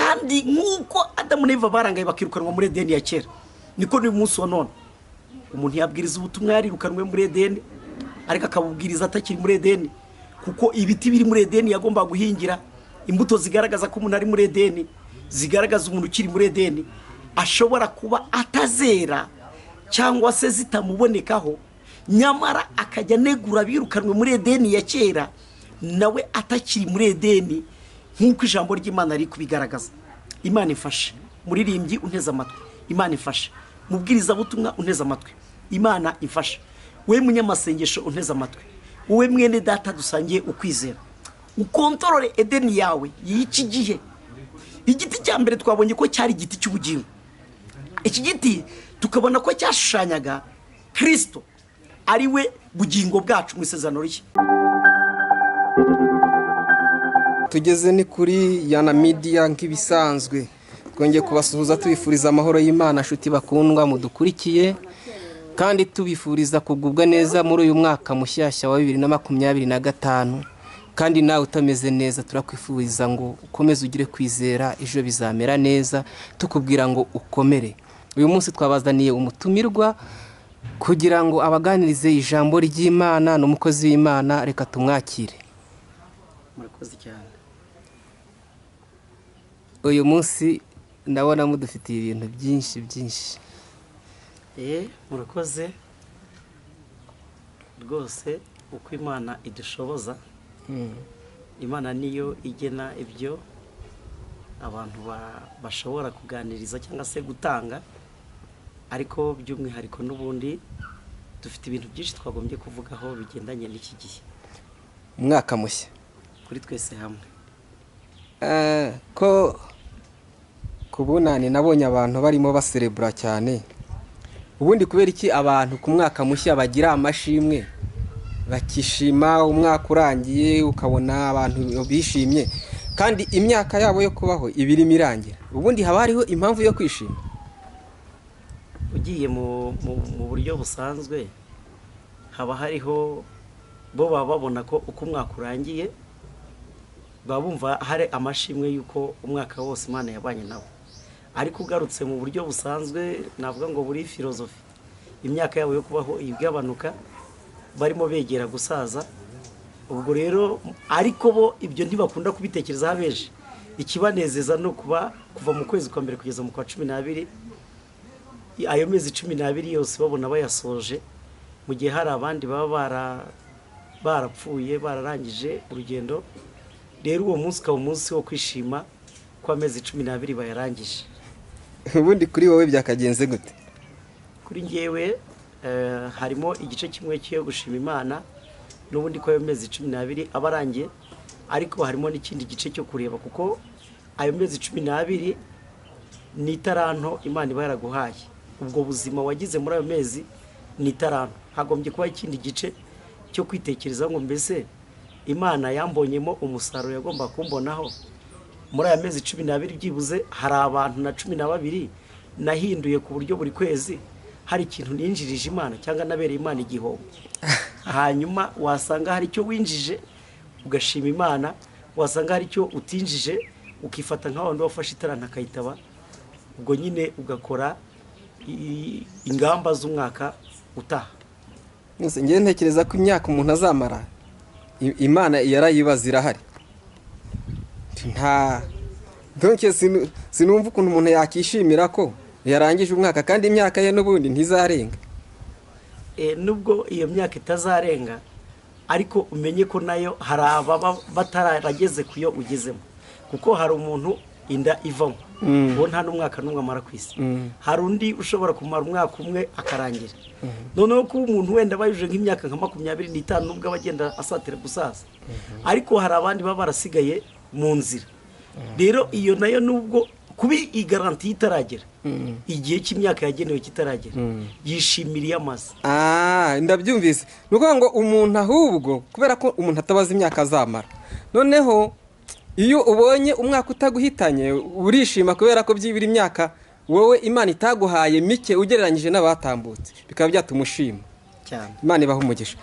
kandi nk'uko Adamu na Eva barangaye bakirukanwa muri Edeni ya kera, niko n'uyu munsi wa none umuntu yabwiriza ubutumwa yarirukanwe muri Edeni, ariko akabubwiriza atakiri muri Edeni, kuko ibiti biri muri Edeni yagomba guhingira imbuto zigaragaza ko umuntu ari muri Edeni, zigaragaza umuntu ukiri muri Edeni, ashobora kuba atazera cyangwa se zitamubonekaho, nyamara akajya negura birukanwe muri Edeni ya kera nawe atakiri muri Edeni, nk'uko ijambo ry'Imana riri kubigaragaza. Imana ifashe muririmbyi unteze amatwi, Imana ifashe mubwiriza butumwa unteze amatwi, Imana ifashe we munyamasengesho unteze amatwi, wowe mwene data dusangiye ukwizera, ukontorore Edeni yawe y'iki gihe. Igiti cya mbere twabonye ko cyari igiti cy'ubugingo. Iki giti tukabona ko cyashushanyaga Kristo ari we bugingo bwacu mu isezerano rishya. Tugeze ni kuri Yana Media nk'ibisanzwe, twongeye kubasuhuza tubifuriza amahoro y'Imana nshuti bakundwa mudukurikiye, kandi tubifuriza kugubwa neza muri uyu mwaka mushyashya wa 2025. kandi nawe utameze neza turakwifuriza ngo ukomeze ugire kwizera, ejo bizamera neza, tukubwira ngo ukomere. Uyu munsi twabazaniye umutumirwa kugira ngo abaganirize ijambo ry'Imana n'umukozi w'Imana. Reka tumwakire. Murakoze cyane. Uyu munsi ndabona mudufitiye ibintu byinshi. Murakoze rwose, uko Imana idushoboza. Imana niyo igena ibyo abantu bashobora kuganiriza cyangwa se gutanga, ariko by'umwihariko n'ubundi dufite ibintu byinshi twagombye kuvugaho bigendanye n'iki gihe, umwaka mushya kuri twese hamwe. Ko kubunani nabonye abantu barimo baserebura cyane. Ubundi kubera iki abantu ku mwaka mushya bagira amashimwe, bakishima umwaka urangiye ukabona abantu bishimye, kandi imyaka yabo yo kubaho ibirimo irangira? Ubundi haba hariho impamvu yo kwishima? Ugiye mu buryo busanzwe haba hariho, bo baba babona ko uko umwaka urangiye baba bumva hari amashimwe y'uko umwaka wose Imana yabanye nabo. Ariko ugarutse mu buryo busanzwe, navuga ngo buri filozofi, imyaka yabo yo kubaho igabanuka, barimo begera gusaza. Ubwo rero ariko bo ibyo ntibakunda kubitekereza habeje. Ikibanezeza no kuva mu kwezi kwa mbere kugeza mu kwa 12, ayo mezi 12 yose babona bayasoje, mu gihe hari abandi baba barapfuye bararangije urugendo. Rero uwo munsi ka umunsi wo kwishima kwa mezi 12 bayarangije. Ubundi kuri wowe byakagenze gute? Kuri ngewe harimo igice kimwe cyo gushima Imana, n'ubundi ko ayo mezi 12 abarangiye, ariko harimo n'ikindi gice cyo kureba, kuko ayo mezi 12 ni taranto Imana iba yaraguhaye. Ubwo buzima wagize muri ayo mezi ni taranto. Hagombye kuba ikindi gice cyo kwitekereza ngo mbese Imana yambonyemo umusaruro yagomba kumbonaho muri aya mezi 12 byibuze. Hari abantu na 12 nahinduye ku buryo buri kwezi hari ikintu ninjirije Imana cyangwa nabereye Imana igihombo. Hanyuma wasanga hari icyo winjije ugashima Imana, wasanga hari icyo utinjije ukifata nka wandi wafashe itaranta akayitaba. Ubwo nyine ugakora ingamba z'umwaka utaha. Ngiye ntekereza ko imyaka umuntu azamara Imana yarayibaza irahari. Donc sinumva ukuntu umuntu yakishimira ko yarangije umwaka kandi imyaka ye n'ubundi ntizarenga. Nubwo iyo myaka itazarenga, ariko umenye ko nayo hari ababa batarageze kuyo ugezemo, kuko hari umuntu inda ivamo bo nta n'umwaka n'umwe amara ku isi. Hari undi ushobora kumara umwaka umwe akarangira. Noneho ko umuntu wenda bayuje nk'imyaka nka 25 nubwo abagenda asatira gusaza, ariko hari abandi baba barasigaye mu nzira. Rero iyo nayo nubwo kubi igaranti itaragera, igihe cy'imyaka yagenewe kitaragera, yishimiriye amazi. Ndabyumvise. Nuko ngo umuntu ahubwo kubera ko umuntu atabaza imyaka azamara, noneho iyo ubonye umwaka utaguhitanye urishima kubera ko byibira imyaka wowe Imana itaguhaye mike ugereranyije n'abatambutse, bikaba byatumushima cyane. Imana ibaha umugisha.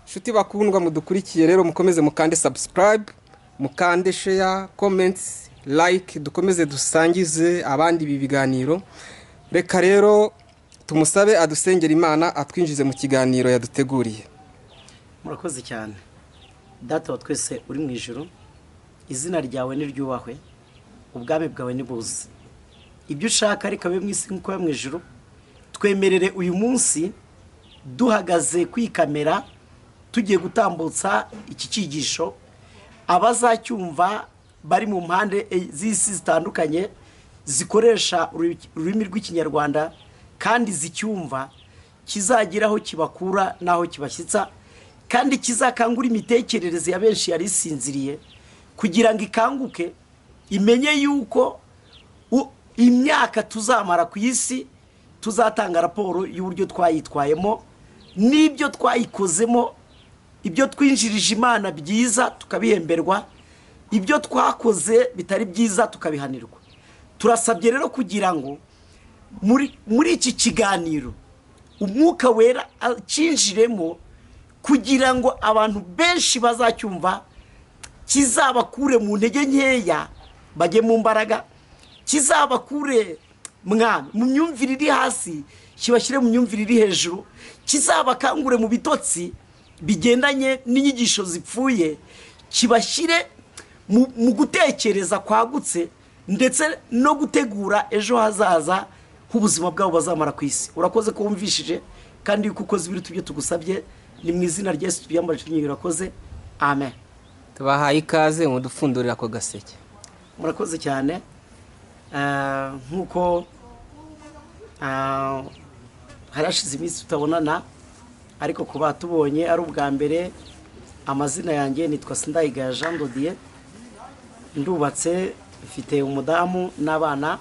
Shuti bakundwa mudukurikiye rero, mukomeze mukande subscribe, mukande share, comments, like, dukomeze dusangize abandi ibi biganiro. Reka rero tumusabe adusengera Imana atwinjize mu kiganiro yaduteguriye. Murakoze cyane. Data wa twese uri mu ijuru, izina ryawe niryubahwe, ubwami bwawe nibuze. Ibyo ushaka reka bibe mu isi nk'uko biba mu ijuru. Twemerere uyu munsi duhagaze kwikamera tugiye gutambutsa iki cyigisho, abazacyumva bari mu mpande z'isi zitandukanye zikoresha ururimi rw'ikinyarwanda kandi zicyumva, kizagiraho kibakura naho kibashyitsa, kandi kizakangura imitekerereze ya benshi yari isinziriye, kugira ngo ikanguke imenye yuko imyaka tuzamara ku isi tuzatanga raporo y'uburyo twayitwayemo n'ibyo twayikozemo, ibyo twinjirije Imana byiza tukabihemberwa, ibyo twakoze bitari byiza tukabihanirwa. Turasabye rero kugira ngo muri iki kiganiro umwuka wera acinjiremo, kugira ngo abantu benshi bazacyumva kizabakure mu ntege nkeya bajye mu mbaraga, kizabakure mu myumvire iri hasi kibashyire mu myumvire iri hejuru, kizabakangure mu bitotsi bigendanye n'inyigisho zipfuye, kibashyire mu gutekereza kwagutse ndetse no gutegura ejo hazaza h'ubuzima bwabo bazamara ku isi. Urakoze ko wumvishije kandi yuko ukoze ibiri tubyo tugusabye, ni mu izina rya Yesu tubiyambaje tunyingira. Urakoze, amen. Tubahaye ikaze mu dufundurira ko gaseke. Murakoze cyane. Nkuko harashize iminsi tutabonana, ariko kuba tubonye ari ubwa mbere. Amazina yanjye nitwa Sindayigaya Jean Dodier, ndubatse, mfite umudamu n'abana.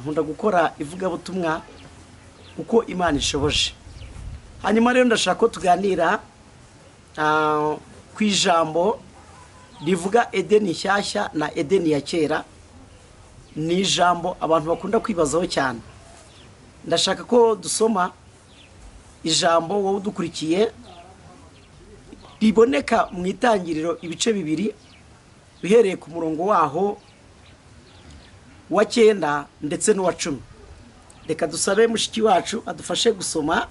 Nkunda gukora ivugabutumwa uko Imana ishoboje. Hanyuma rero ndashaka ko tuganira ku ijambo rivuga Edeni nshyashya na Edeni ya kera. Ni ijambo abantu bakunda kwibazaho cyane. Ndashaka ko dusoma ijambo wowe udukurikiye riboneka mu itangiriro ibice bibiri, bihereye ku murongo waho wa 9 ndetse n'uwa 10. Reka dusabe mushiki wacu adufashe gusoma.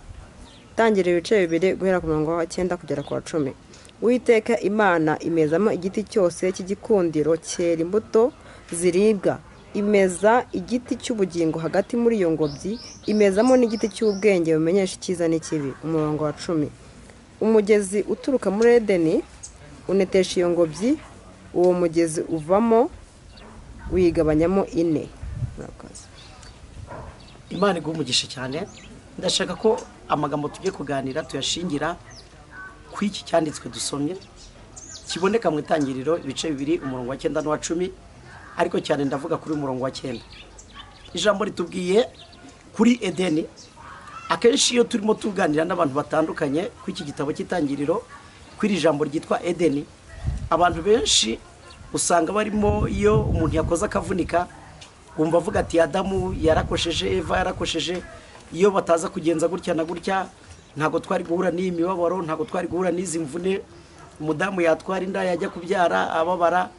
Itangiriro ibice bibiri guhera ku murongo wa 9 kugera ku wa 10. Uwiteka Imana imezamo igiti cyose cy'igikundiro cyera imbuto ziribwa, imeza igiti cy'ubugingo hagati muri iyo ngobyi, imezamo n'igiti cy'ubwenge bumenyesha icyiza n'ikibi. Umurongo wa 10. Umugezi uturuka muri Edeni unetesha iyo ngobyi, uwo mugezi uvamo wigabanyamo 4. Imana igumugisha cyane. Ndashaka ko amagambo tugiye kuganira tuyashingira ku iki cyanditswe dusomye, kiboneka mu itangiriro ibice bibiri umurongo wa 9 n'uwa 10, ariko cyane ndavuga kuri umurongo wa 9. Ijambo ritubwiye kuri Edeni. Akenshi iyo turimo tuganira n'abantu batandukanye ku iki gitabo cy'itangiriro, kuri ijambo ryitwa Edeni, abantu benshi usanga barimo, iyo umuntu yakoze akavunika wumva avuga ati Adamu yarakosheje, Eva yarakosheje, iyo bataza kugenza gutya na gutya ntago twari guhura n'iyi mibabaro, ntago twari guhura n'izi mvune. Umudamu yatwara inda yajya kubyara ababara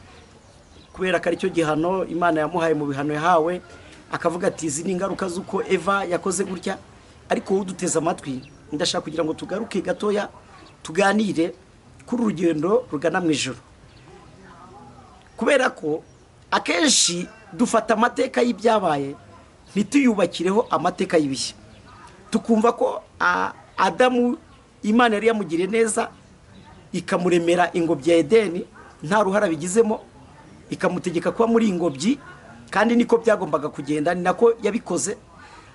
kubera ko ari cyo gihano Imana yamuhaye mu bihano yahawe, akavuga ati izi ni ingaruka z'uko Eva yakoze gutya. Ariko uduteze amatwi, ndashaka kugira ngo tugaruke gatoya tuganire kuri urugendo rugana mu ijuru, kubera ko akenshi dufata amateka y'ibyabaye ntituyubakireho amateka y'ibishya. Tukumva ko Adamu Imana yari yamugiriye neza, ikamuremera ingobyi ya Edeni nta ruhara bigizemo, ikamutegeka kuba muri ingobyi, kandi niko byagombaga kugenda, ni nako yabikoze.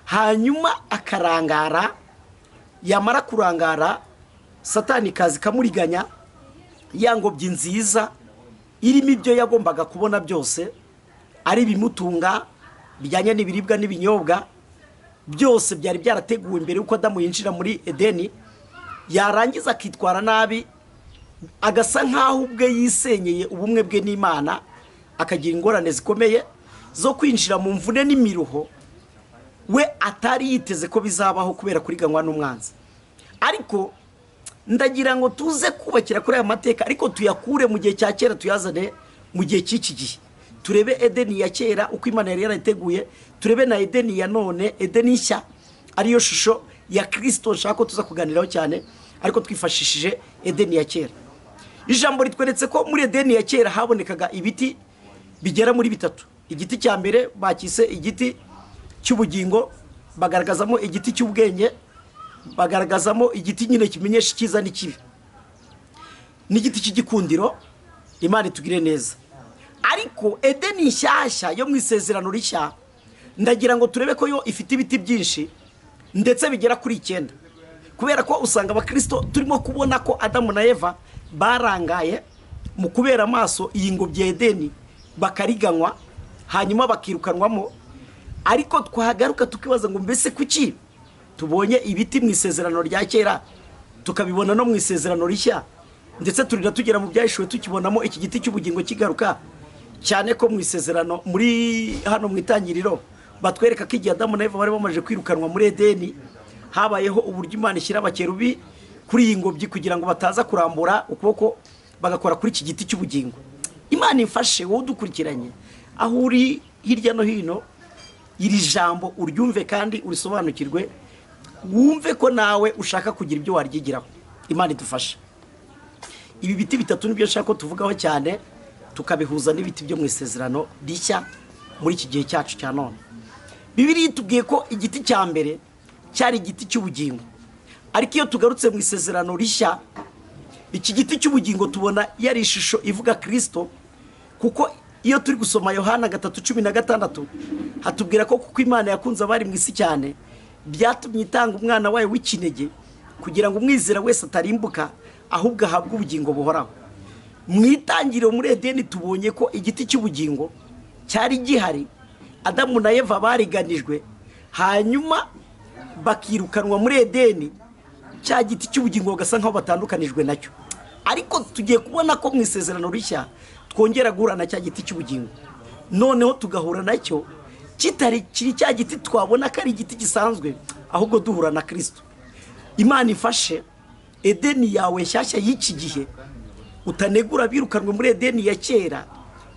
Hanyuma akarangara, yamara kurangara Satani kazi kamuriganya ya ngobyi nziza irimo ibyo yagombaga kubona byose, ari bimutunga bijyanye n'ibiribwa n'ibinyobwa byose byari byarateguwe mbere yuko Adamu yinjira muri Edeni. Yarangiza akitwara nabi, agasa nkaho ubwe yisenyeye ubumwe bwe n'Imana, akagira ingorane zikomeye zo kwinjira mu mvune n'imiruho we atari yiteze ko bizabaho kubera kuriganywa n'umwanzi. Ariko ndagira ngo tuze kubakira kuri aya mateka, ariko tuyakure mu gihe cya kera tuyazane mu gihe cy'iki gihe. turebe edeni ya kera uko imana yari yarayiteguye, turebe na edeni ya none, edeni nshya ariyo shusho ya Kristo nshaka ko tuza kuganiraho cyane, ariko twifashishije edeni ya kera. Ijambo ritweretse ko muri edeni ya kera habonekaga ibiti bigera muri bitatu. Igiti cya mbere bakise igiti cy'ubugingo, bagaragazamo igiti cy'ubwenge, bagaragazamo igiti nyine kimenyesha icyiza n'ikibi, n'igiti cy'igikundiro. Imana itugire neza. Ariko edeni nshyashya yo mu isezerano rishya, ndagira ngo turebe ko yo ifite ibiti byinshi ndetse bigera kuri 9, kubera ko usanga abakristo turimo kubona ko Adamu na Eva barangaye mu kubera amaso iyi ngobyi ya Edeni, bakariganywa hanyuma bakirukanwamo. Ariko twahagaruka tukibaza ngo mbese kuki tubonye ibiti mu isezerano rya kera tukabibona no mu isezerano rishya, ndetse turira tugera mu byahishuwe tukibonamo iki giti cy'ubugingo kigaruka, cyane ko mu isezerano muri hano mu itangiriro batwereka ko igihe Adamu na Eva bari bamaze kwirukanwa muri Edeni, habayeho uburyo Imana ishyira abakerubi kuri iyi ngobyi kugira ngo bataza kurambura ukuboko bagakora kuri iki giti cy'ubugingo. Imana ifashe wowe udukurikiranye aho uri hirya no hino, iri jambo uryumve kandi urisobanukirwe, wumve ko nawe ushaka kugira ibyo waryigiraho. Imana idufashe. Ibi biti bitatu nibyo nshaka ko tuvugaho cyane, tukabihuza n'ibiti byo mu isezerano rishya muri iki gihe cyacu cya none. Bibiliya itubwiye ko igiti cya mbere cyari igiti cy'ubugingo, ariko iyo tugarutse mu isezerano rishya, iki giti cy'ubugingo tubona yari ishusho ivuga Kristo, kuko iyo turi gusoma Yohana 3:16 hatubwira ko kuko Imana yakunze abari mu isi cyane, byatumye itanga umwana wayo w'ikinege kugira ngo umwizera wese atarimbuka ahubwo ahabwe ubugingo buhoraho. Mu itangiriro muri Edeni tubonye ko igiti cy'ubugingo cyari gihari, Adamu na Eva bariganijwe, hanyuma bakirukanwa muri Edeni, cya giti cy'ubugingo gasa nkaho batandukanijwe nacyo. Ariko tugiye kubona ko mu isezerano rishya twongera guhura na cya giti cy'ubugingo, noneho tugahura nacyo kitari kiri cya giti twabona ko ari igiti gisanzwe, ahubwo duhura na Kristo. Imana ifashe Edeni yawe nshyashya y'iki gihe, utanegura birukanwe muri Edeni ya kera,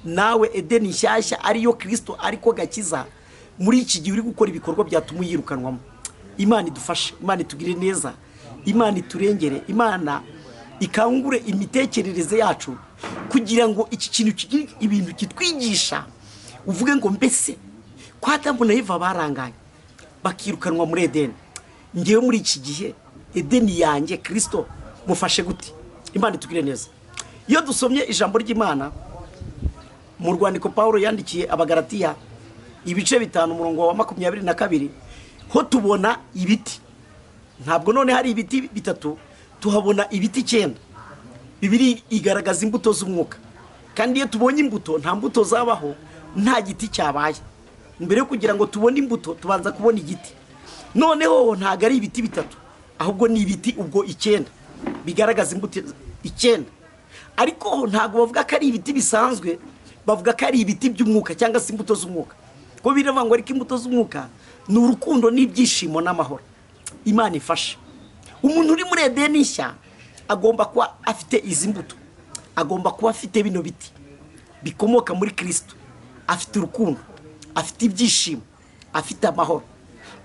nawe Edeni nshyashya ariyo Kristo ariko gakiza muri iki gihe uri gukora ibikorwa byatuma yirukanwamo. Imana idufashe, Imana itugire neza, Imana iturengere, Imana ikangure imitekerereze yacu kugira ngo iki kintu kigire ibintu kitwigisha, uvuge ngo mbese kwa Adamu na Eva barangaye bakirukanwa muri Edeni, ngewe muri iki gihe Edeni yanjye Kristo mufashe gute? Imana itugire neza. Iyo dusomye ijambo ry'Imana mu rwandiko Paulo yandikiye Abagalatiya ibice 5 umurongo wa 22 ho tubona ibiti. Ntabwo none hari ibiti bitatu, tuhabona ibiti 9. Bibiri igaragaza imbuto z'umwuka, kandi iyo tubonye imbuto nta mbuto zabaho nta giti cyabaye. Mbere yo kugira ngo tubone imbuto tubanza kubona igiti. Noneho ntago ari ibiti bitatu, ahubwo ni ibiti ubwo 9 bigaragaza imbuto 9. Ariko ntago bavuga ko ari ibiti bisanzwe, bavuga ko ari ibiti by'umwuka cyangwa se imbuto z'umwuka. Ko biravuga ngo ariko imbuto z'umwuka ni urukundo n'ibyishimo n'amahoro. Imana ifashe. Umuntu uri muri Edeni nshya agomba kuba afite izi mbuto, agomba kuba afite bino biti bikomoka muri Kristo, afite urukundo, afite ibyishimo, afite amahoro.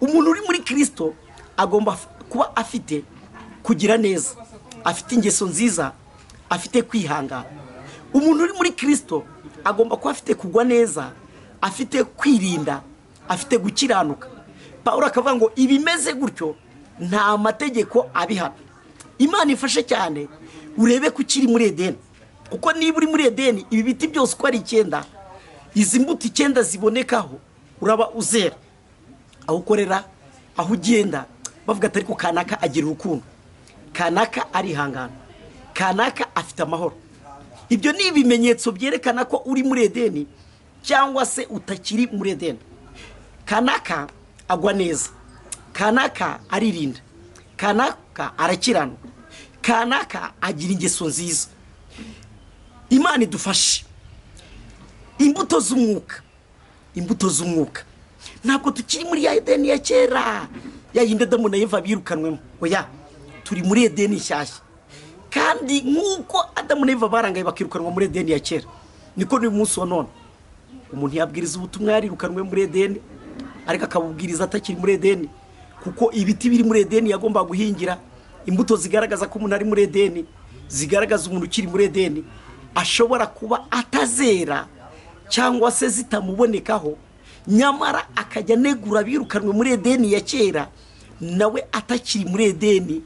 Umuntu uri muri Kristo agomba kuba afite kugira neza, afite ingeso nziza, afite kwihangana. Umuntu uri muri Kristo agomba kuba afite kugwa neza, afite kwirinda, afite gukiranuka. Paulo akavuga ngo ibimeze gutyo nta mategeko abihana. Imana ifashe cyane urebe ko ukiri muri Edeni, kuko niba uri muri Edeni ibi biti byose uko ari 9, izi mbuto 9 zibonekaho uraba uzera. Aho ukorera, aho ugenda bavuga atari ko kanaka agira urukundo, kanaka arihangana, kanaka afite amahoro. Ibyo ni ibimenyetso byerekana ko uri muri Edeni cyangwa se utakiri muri Edeni. Kanaka agwa neza, kanaka aririnda, kanaka arakirana, kanaka agira ingeso nziza. Imana idufashe. Imbuto z'umwuka, imbuto z'umwuka ntabwo tukiri muri ya Edeni ya kera yayinde Adamu na Eva birukanwemo. Oya, turi muri Edeni nshyashya, kandi nkuko Adamu na Eva barangaye bakirukanwa muri Edeni ya kera, niko ni umunsi wa none umuntu yabwiriza ubutumwa yarirukanwe muri edeni ariko akabubwiriza atakiri muri edeni, kuko ibiti biri muri edeni yagomba guhingira imbuto zigaragaza ko umuntu ari muri edeni, zigaragaza umuntu ukiri muri edeni, ashobora kuba atazera cyangwa se zitamubonekaho, nyamara akajya negura birukanwe muri edeni ya kera nawe atakiri muri edeni,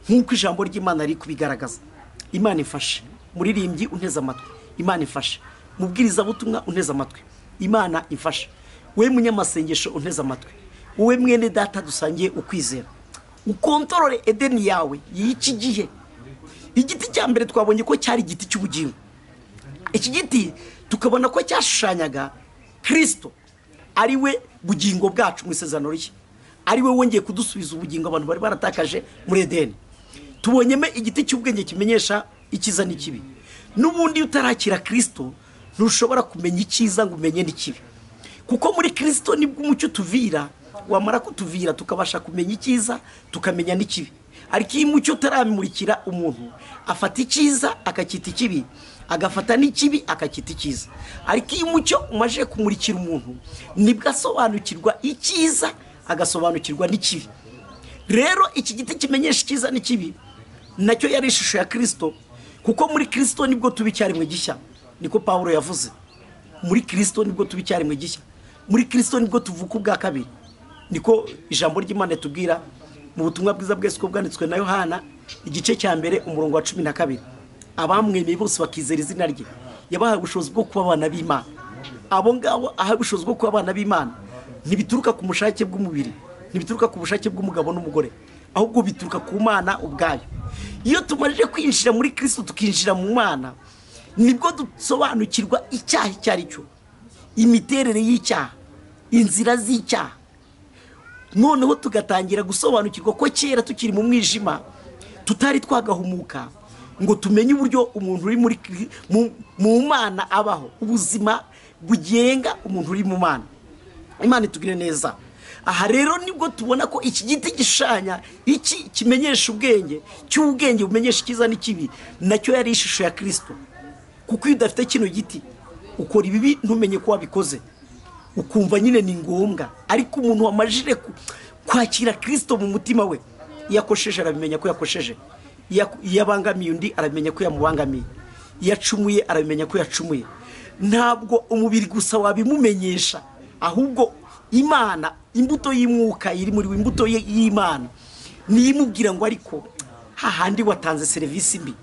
nk'uko ijambo ry'Imana riri kubigaragaza. Imana ifashe muririmbyi unteze amatwi, Imana ifashe mubwiriza butumwa unteze amatwi, Imana ifashe we munyamasengesho unteze amatwi, wowe mwene data dusangiye ukwizera, ukontorore edeni yawe y'iki gihe. Igiti cya mbere twabonye ko cyari igiti cy'ubugingo. Iki giti tukabona ko cyashushanyaga Kristo ari we bugingo bwacu mu isezerano rishya, ari we wongeye kudusubiza ubugingo abantu bari baratakaje muri edeni. Tubonyeme igiti cy'ubwenge kimenyesha icyiza n'ikibi. N'ubundi utarakira Kristo ntushobora kumenya icyiza ngo umenye n'ikibi, kuko muri Kristo nibwo umucyo tuvira, wamara kutuvira tukabasha kumenya icyiza tukamenya n'ikibi. Ariko iyo umucyo utaramurikira umuntu afata icyiza akacyita ikibi, agafata n'ikibi akacyita icyiza. Ariko iyo umucyo umaje kumurikira umuntu nibwo asobanukirwa icyiza agasobanukirwa n'ikibi. Rero iki giti kimenyesha icyiza n'ikibi nacyo yari ishusho ya Kristo, kuko muri Kristo nibwo tuba icyaremwe gishya, niko Pawulo yavuze. Muri Kristo nibwo tuba icyaremwe gishya, muri Kristo nibwo tuvuka ubwa kabiri, niko ijambo ry'Imana tubwira mu butumwa bwiza bwese ko bwanditswe na Yohana igice cya mbere umurongo wa 12. Abamwemeye bose bakizera izina rye yabahaye ubushobozi bwo kuba abana b'Imana. Abo ngabo ahaye ubushobozi bwo kuba abana b'Imana ntibituruka ku mushake bw'umubiri, ntibituruka ku bushake bw'umugabo n'umugore, ahubwo bituruka ku Mana ubwayo. Iyo tumaje kwinjira muri Kristo tukinjira mu Mana, nibwo dusobanukirwa icyaha icyo ari cyo, imiterere y'icyaha, inzira z'icyaha. Noneho tugatangira gusobanukirwa ko kera tukiri mu mwijima tutari twagahumuka ngo tumenye uburyo umuntu uri mu Mana abaho, ubuzima bugenga umuntu uri mu Mana. Imana itugire neza. Aha rero nibwo tubona ko iki giti gishanya iki kimenyesha ubwenge, cy'ubwenge bumenyesha icyiza n'ikibi, nacyo yari ishusho ya Kristo. Kuko iyo udafite kino giti ukora ibibi ntumenye ko wabikoze, ukumva nyine ni ngombwa. Ariko umuntu wamajire kwakira Kristo mu mutima we, yakosheje arabimenya ko yakosheje, yabangamiye undi arabimenya ko yamubangamiye, yacumuye arabimenya ko yacumuye. Ntabwo umubiri gusa wabimumenyesha, ahubwo Imana, imbuto y'umwuka iri muri imbuto y'Imana niyimubwira ngo ariko hahandi watanze serivisi mbi,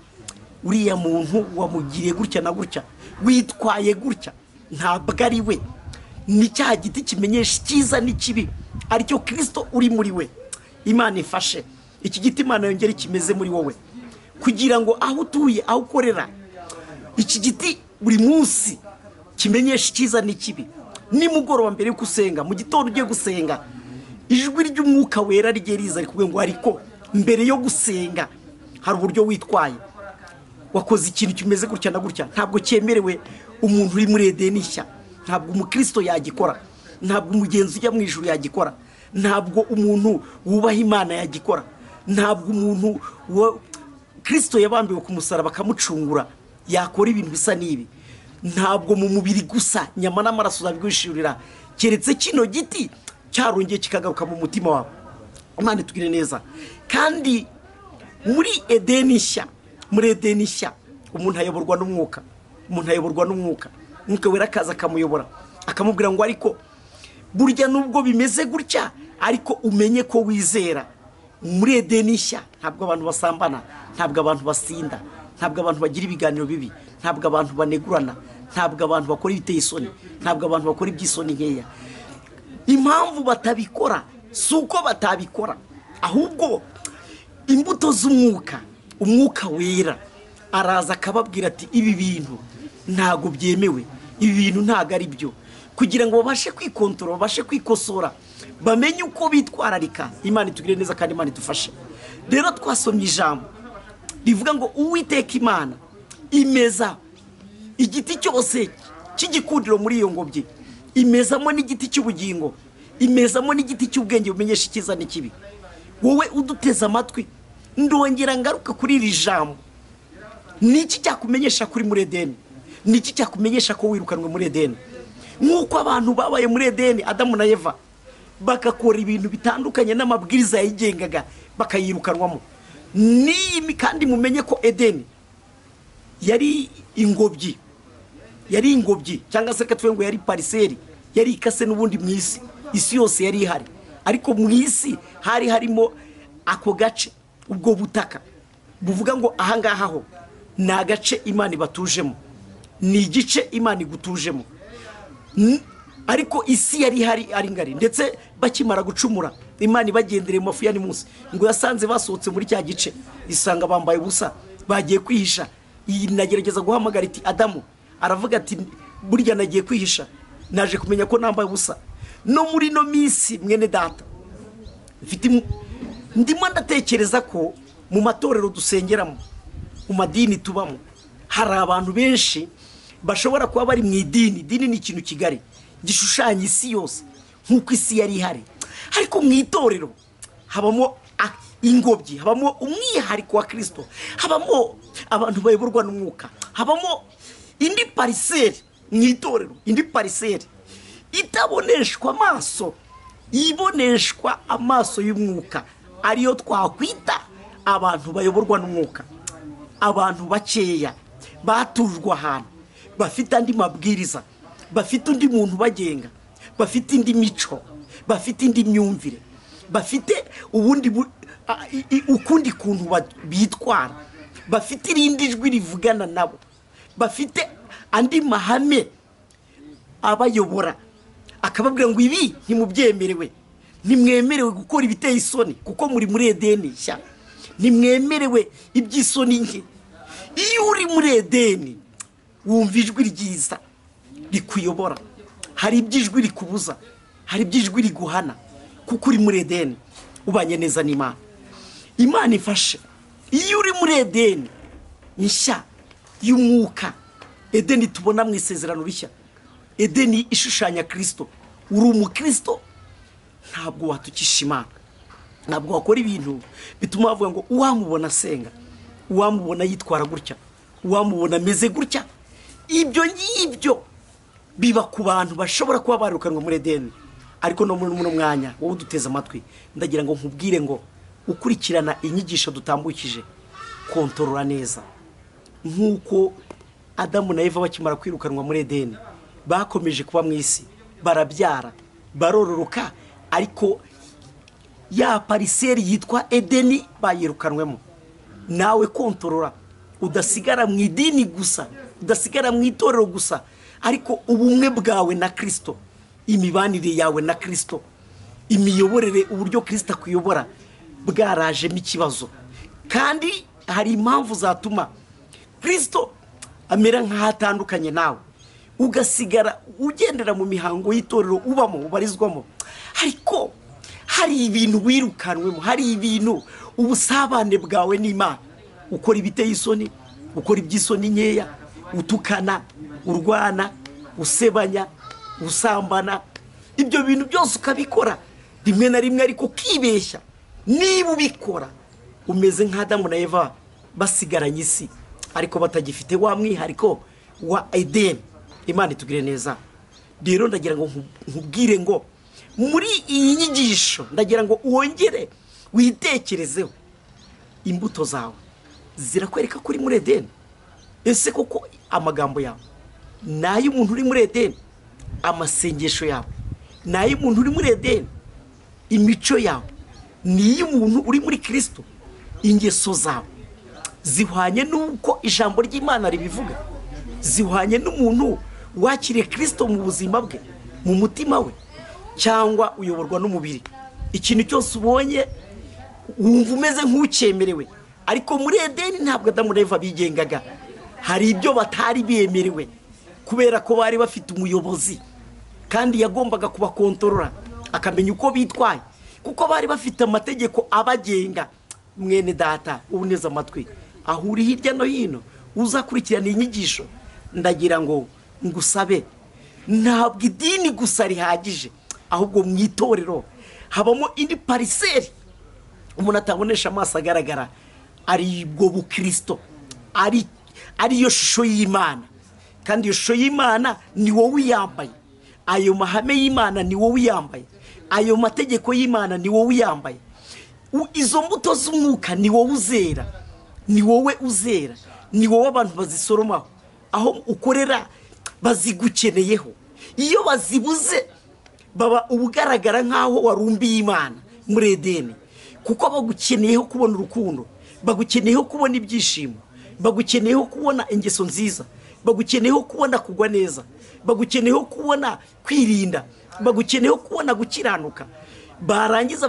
uriya muntu wamugiriye gutya na gutya, witwaye gutya, ntabwo ari we. Ni cya giti kimenyesha icyiza n'ikibi, aricyo Kristo uri muri we. Imana ifashe iki giti, Imana yongere kimeze muri wowe, kugira ngo aho utuye, aho ukorera, iki giti buri munsi kimenyesha icyiza n'ikibi. Nimugoroba mbere yo gusenga, mu gitondo ugiye gusenga, ijwi ry'umwuka wera rigiye riza rikubwira ngo ariko mbere yo gusenga hari uburyo witwaye, wakoze ikintu kimeze gutya na gutya, ntabwo cyemerewe umuntu uri muri edeni nshya. Ntabwo umukristo yagikora, ntabwo umugenzi ujya mu ijuru yagikora, ntabwo umuntu wubaha Imana yagikora, ntabwo umuntu Kristo yabambiwe ku musaraba akamucungura yakora ibintu bisa n'ibi. Ntabwo mu mubiri gusa nyama n'amaraso zabigwishurira, keretse kino giti cyarongeye kikagaruka mu mutima wawe. Imana itugire neza. Kandi muri edeni nshya, muri edeni nshya umuntu ayoborwa n'umwuka, umuntu ayoborwa n'umwuka, umwuka wera akaza akamuyobora, akamubwira ngo ariko burya nubwo bimeze gutya, ariko umenye ko wizera. Muri edeni nshya ntabwo abantu basambana, ntabwo abantu basinda, ntabwo abantu bagira ibiganiro bibi, ntabwo abantu banegurana, ntabwo abantu bakora ibiteye isoni, ntabwo abantu bakora iby'isoni nkeya. Impamvu batabikora si uko batabikora, ahubwo imbuto z'umwuka, umwuka wera araza akababwira ati ibi bintu ntago byemewe, ibi bintu ntago ari byo, kugira ngo babashe kwikontorora, babashe kwikosora, bamenye uko bitwararika. Imana itugire neza kandi Imana idufashe. Rero twasomye ijambo rivuga ngo Uwiteka Imana imeza igiti cyose cy'igikundiro muri iyo ngobyi, imezamo n'igiti cy'ubugingo, imezamo n'igiti cy'ubwenge bumenyesha icyiza n'ikibi. Wowe uduteze amatwi, ndongera ngaruka kuri iri jambo. Niki cyakumenyesha kuri muri Edeni? Niki cyakumenyesha ko wirukanwe muri Edeni? nk'uko abantu babaye muri edeni adamu na eva bagakora ibintu bitandukanye n'amabwiriza yayigengaga bakayirukanwamo. Kandi mumenye ko edeni yari ingobyi cyangwa se katwe ngo yari pariseri, yari ikase n'ubundi mu isi yose yari ihari, ariko mu isi hari harimo ako gace, ubwo butaka buvuga ngo ahangaha ho ni agace Imana ibatujemo, ni igice Imana igutujemo. Ariko isi yari ihari ari ngari, ndetse bakimara gucumura Imana ibagendere mu mafu ya munsi ngo yasanze basohotse muri cya gice, isanga bambaye ubusa, bagiye kwihisha. Iyi nagerageza guhamagara iti Adamu, aravuga ati burya nagiye kwihisha, naje kumenya ko nambaye ubusa. No muri no minsi mwene data ndimo ndatekereza ko mu matorero dusengeramo, mu madini tubamo, hari abantu benshi bashobora kuba bari mu idini ni ikintu kigari gishushanya isi yose nk'uko isi yari ihari, ariko mu itorero habamo ingobyi, habamo umwihariko wa Kristo, habamo abantu bayoborwa n'umwuka, habamo indi pariseri mu itorero, indi pariseri itaboneshwa amaso, iboneshwa amaso y'umwuka, ariyo twakwita abantu bayoborwa n'umwuka. Abantu bakeya batujwe ahantu, bafite andi mabwiriza, bafite undi muntu bagenga, bafite indi mico, bafite indi myumvire, bafite ukundi kuntu bitwara, bafite irindi jwi rivugana nabo, bafite andi mahame abayobora, akababwira ngo ibi ntimubyemerewe, ntimwemerewe gukora ibiteye isoni kuko muri muri edeni nshya, ntimwemerewe iby'isoni nke. Iyo uri muri edeni wumva ijwi ryiza rikuyobora, hari iby'ijwi rikubuza, hari iby'ijwi riguhana, kuko uri muri edeni ubanye neza n'Imana. Imana ifashe, iyo uri muri edeni nshya y'umwuka, edeni tubona mu isezerano rishya, edeni ishushanya Kristo, uri umukristo ntabwo watukisha Imana, ntabwo wakora ibintu bituma bavuga ngo uwamubona asenga, uwamubona yitwara gutya, uwamubona ameze gutya. Ibyo ngibyo biba ku bantu bashobora kuba barukanwa muri edeni. Ariko no muri muno mwanya wowe uduteze amatwi, ndagira ngo nkubwire ngo ukurikirana inyigisho dutambukije, kontorora neza, nk'uko Adamu na Eva bakimara kwirukanwa muri edeni bakomeje kuba mu isi, barabyara, barororoka, ariko ya pariseri yitwa edeni bayirukanwemo. Nawe kontorora, udasigara mu idini gusa, udasigara mu itorero gusa, ariko ubumwe bwawe na Kristo, imibanire yawe na Kristo, imiyoborere, uburyo Kristo akuyobora bwarajemo ikibazo. Kandi hari impamvu zatuma Kristo amera nk'ahatandukanye nawe, ugasigara ugendera mu mihango y'itorero ubamo, ubarizwamo, ariko hari ibintu wirukanwemo, hari ibintu ubusabane bwawe n'Imana, ukora ibiteye isoni, ukora iby'isoni nkeya, utukana, urwana, usebanya, usambana, ibyo bintu byose ukabikora rimwe na rimwe, ariko kibeshya. Niba ubikora umeze nk'Adamu na Eva basigaranye isi, ariko batagifite wa mwihariko wa Edeni. Imana itugire neza. Rero ndagira ngo nkubwire ngo muri iyi nyigisho ndagira ngo wongere witekerezeho, imbuto zawe zirakwereka kuri muri Edeni. Ese koko amagambo yawe nayo umuntu uri muri Edeni, amasengesho yawe nayo umuntu uri muri Edeni, imico yawe niyo umuntu uri muri Kristo, ingeso zawe zihwanye n'uko ijambo ry'Imana ribivuga, zihwanye n'umuntu wakiriye Kristo mu buzima bwe, mu mutima we, cyangwa uyoborwa n'umubiri. Ikintu cyose ubonye wumva umeze nk'ucyemerewe, ariko muri Edeni ntabwo Adamu na Eva bigengaga, hari ibyo batari bemerewe kubera ko bari bafite umuyobozi kandi yagombaga kubakontorora, akamenya uko bitwaye, kuko bari bafite amategeko abagenga. Mwene data ubuneza amatwi, aho uri hirya no hino uzakurikirana inyigisho, ndagira ngo ngusabe, ntabwo idini gusa rihagije, ahubwo mu itorero habamo indi pariseri umuntu atabonesha amaso agaragara, ari bwo bukristo, ariyo shusho y'Imana. Kandi iyo shusho y'Imana ni wowe uyambaye, ayo mahame y'Imana ni wowe uyambaye, ayo mategeko y'Imana ni wowe uyambaye, izo mbuto z'umwuka ni wowe uzera, ni wowe uzera, ni wowe abantu bazisoromaho, aho ukorera bazigukeneyeho. Iyo bazibuze baba ubugaragara nk'aho warumbiye Imana muri Edeni, kuko bagukeneyeho kubona urukundo, bagukeneyeho kubona ibyishimo, bagukeneyeho kubona ingeso nziza, bagukeneyeho kubona kugwa neza, bagukeneyeho kubona kwirinda, bagukeneyeho kubona gukiranuka. Barangiza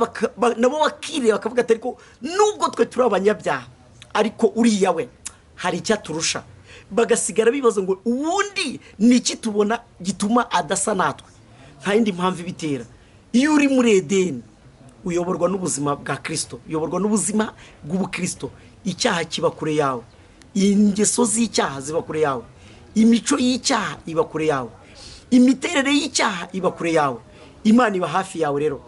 nabo bakireba bakavuga ati ariko nubwo twe turi abanyabyaha ariko uriya we hari icyo aturusha. Bagasigara bibaza ngo ubundi niki tubona gituma adasa natwe. Nta yindi mpamvu ibitera. Iyo uri muri Edeni uyoborwa n'ubuzima bwa Kristo, uyoborwa n'ubuzima bw'ubukristo. Icyaha kiba kure yawe, ingeso z'icyaha ziba kure yawe, imico y'icyaha iba kure yawe, imiterere y'icyaha iba kure yawe. Imana iba hafi yawe rero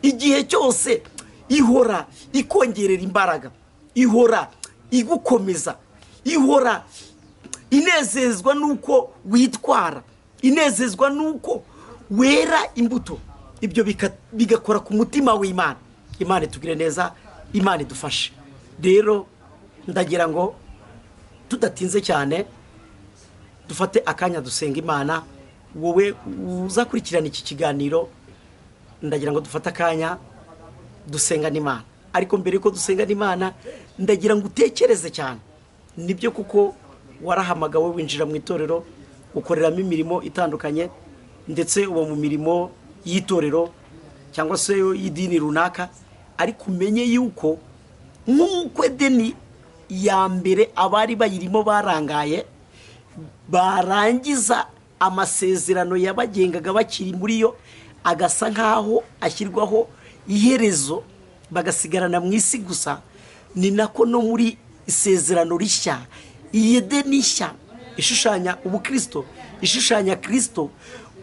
igihe cyose, ihora ikongerera imbaraga, ihora igukomeza, ihora inezezwa nuko witwara, inezezwa nuko wera imbuto. Ibyo bigakora ku mutima w'Imana. Imana itugire neza, Imana idufashe. Rero ndagira ngo tudatinze cyane dufate akanya dusenga Imana. Wowe uzakurikirana iki kiganiro, ndagira ngo dufate akanya dusenga n'Imana. Ariko mbere yuko dusenga n'Imana, ndagira ngo utekereze cyane. Nibyo kuko warahamagawe winjira mu itorero, ukoreramo imirimo itandukanye, ndetse uba mu mirimo y'itorero cyangwa se y'idini runaka. Ariko umenye yuko nk'uko Edeni ya mbere abari bayirimo barangaye, barangiza amasezerano yabagengaga bakiri muri yo agasa nkaho ashyirwaho iherezo, bagasigarana mu isi gusa, ni nako no muri isezerano rishya, Edeni nshya ishushanya ubukristo, ishushanya Kristo,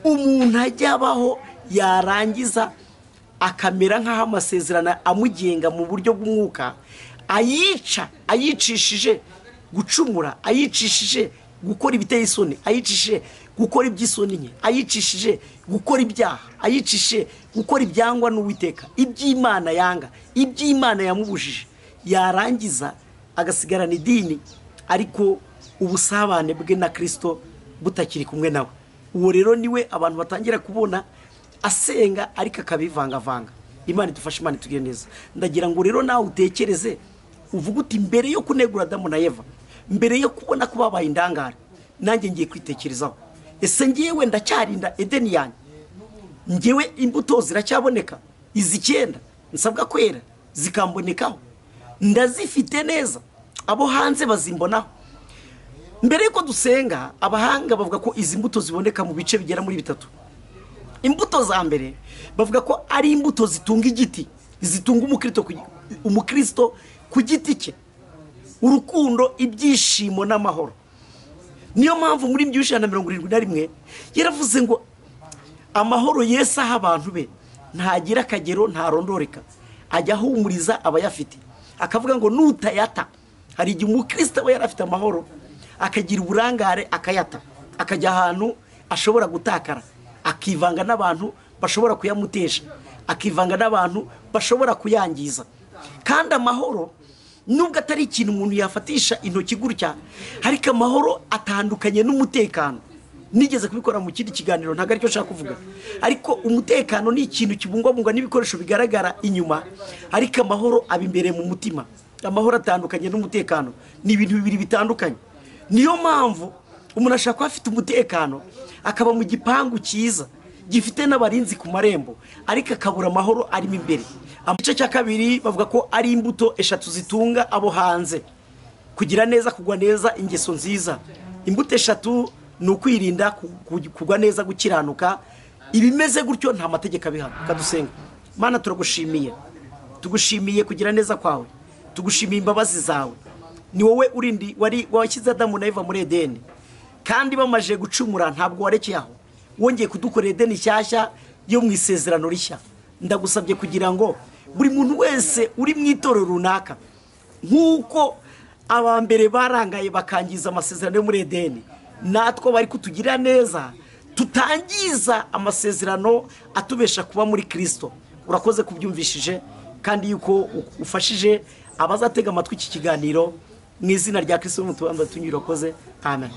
umuntu ajyabaho yarangiza akamera nk'aho amasezerano amugenga mu buryo bw'umwuka, ayicishije gucumura, ayicishije gukora ibiteye isoni, ayicishije gukora iby'isoni nke, ayicishije gukora ibyaha, ayicishije gukora ibyangwa n'Uwiteka, iby'Imana yanga, iby'Imana yamubujije. Yarangiza agasigarana idini ariko ubusabane bwe na Kristo butakiri kumwe nawe. Uwo rero niwe abantu batangira kubona asenga ariko akabivangavanga. Imana idufashe, Imana itugire neza. Ndagira ngo rero nawe utekereze, uvuga uti mbere yo kunegura Adamu na Eva, mbere yo kubona ko babaye indangare, nanjye ngiye kwitekerezaho, ese ngewe ndacyarinda Edeni yanjye? Ngewe imbuto ziracyaboneka, izi 9 nsabwa kwera zikambonekaho, ndazifite neza, abo hanze bazimbonaho? Mbere yuko dusenga, abahanga bavuga ko izi mbuto ziboneka mu bice bigera muri 3. Imbuto za mbere bavuga ko ari imbuto zitunga igiti, zitunga umukristo ku giti cye, urukundo, ibyishimo n'amahoro. Niyo mpamvu muri Mbyushya 71 yaravuze ngo amahoro Yesu aha abantu be ntagira akagero, ntarondoreka, ajya ahumuriza abayafite. Akavuga ngo nutayata, hari igihe umukristo aba yarafite amahoro akagira uburangare akayata, akajya ahantu ashobora gutakara, akivanga n'abantu bashobora kuyamutesha, akivanga n'abantu bashobora kuyangiza. Kandi amahoro nubwo atari ikintu umuntu yafatisha intoki gutya, ariko amahoro atandukanye n'umutekano. Nigeze kubikora mu kindi kiganiro, ntago aricyo nshaka kuvuga, ariko umutekano ni ikintu kibungwabungwa n'ibikoresho bigaragara inyuma, ariko amahoro aba imbere mu mutima. Amahoro atandukanye n'umutekano, ni ibintu bibiri bitandukanye. Niyo mpamvu umuntu ashaka ko afite umutekano, akaba mu gipangu cyiza gifite n'abarinzi ku marembo, ariko akabura amahoro arimo imbere. Igice cya kabiri bavuga ko ari imbuto 3 zitunga abo hanze: kugira neza, kugwa neza, ingeso nziza. Imbuto 3 ni ukwirinda, kugwa neza, gukiranuka. Ibimeze gutyo nta mategeko abihana. Kadusenga. Mana turagushimiye, tugushimiye kugira neza kwawe, tugushimiye imbabazi zawe. Ni wowe urindi washyize Adamu na Eva muri Edeni, kandi bamaje gucumura ntabwo warekeye aho, wongeye kudukorera Edeni nshyashya yo mu isezerano rishya. Ndagusabye kugira ngo buri muntu wese uri mu itorero runaka, nk'uko abambere barangaye bakangiza amasezerano yo muri Edeni, natwe bari kutugira neza tutangiza amasezerano atubesha kuba muri Kristo. Urakoze kubyumvishije kandi yuko ufashije abazatega amatwi iki kiganiro, mu izina rya Kristo n'umutuamba tunyurakoze. Amen.